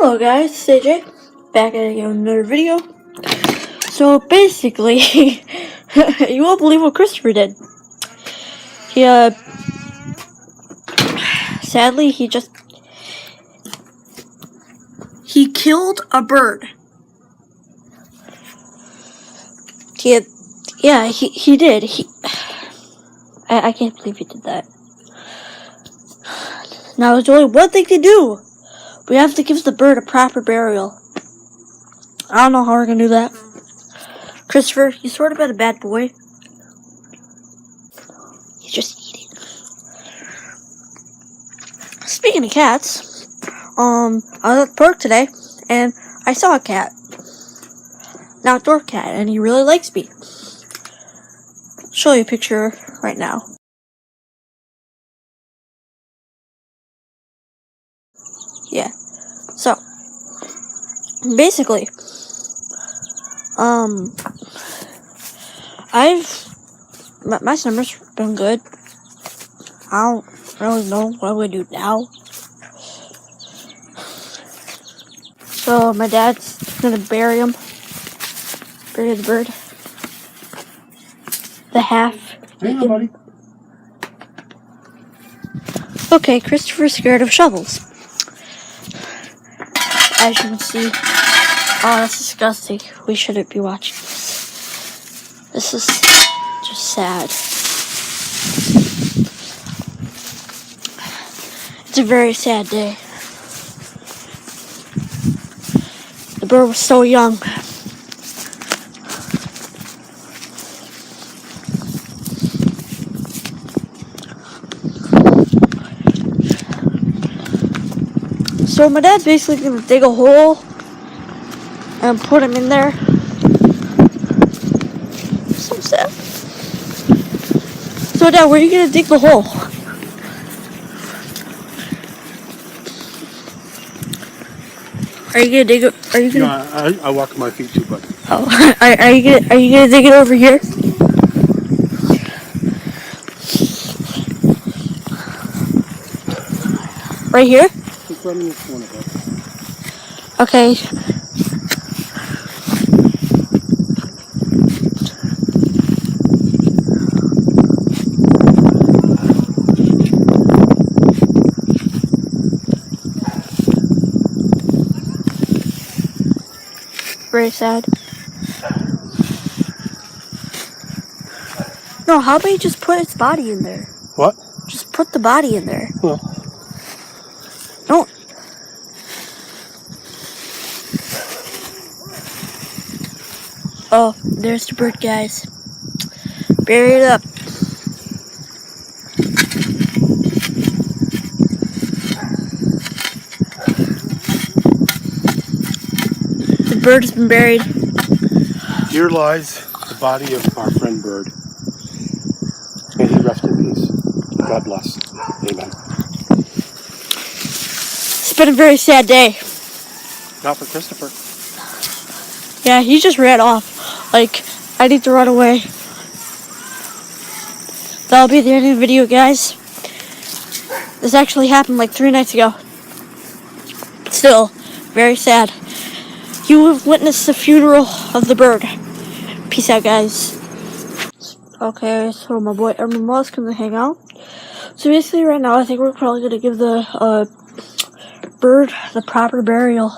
Hello guys, it's AJ, back at again with another video. So basically, you won't believe what Christopher did. He, sadly, he killed a bird. He did. I can't believe he did that. Now there's only one thing to do. We have to give the bird a proper burial. I don't know how we're gonna do that. Christopher, you sort of been a bad boy. He's just eating. Speaking of cats, I was at the park today, and I saw a cat. An outdoor cat, and he really likes me. I'll show you a picture right now. Yeah. So, basically, my summer's been good. I don't really know what I'm gonna do now. So my dad's gonna bury the bird. The half. Hang on, buddy. Okay, Christopher's scared of shovels. As you can see, oh, that's disgusting. We shouldn't be watching this. This is just sad. It's a very sad day. The bird was so young. So my dad's basically gonna dig a hole and put him in there. So sad. So Dad, where are you gonna dig the hole? Are you gonna dig it? Are you gonna? No, I walk on my feet too, buddy. Oh, are you gonna dig it over here? Right here? Just right in this corner, buddy. Okay. Very sad. No, how about you just put its body in there? What? Just put the body in there. Well. Don't. Oh, there's the bird, guys. Bury it up. The bird has been buried. Here lies the body of our friend Bird. May he rest in peace. God bless. Amen. It's been a very sad day. Not for Christopher. Yeah, he just ran off. Like, I need to run away. That'll be the end of the video, guys. This actually happened like 3 nights ago. Still, very sad. You have witnessed the funeral of the bird. Peace out, guys. Okay, so my boy Moss comes to hang out. So basically right now, I think we're probably going to give the bird the proper burial.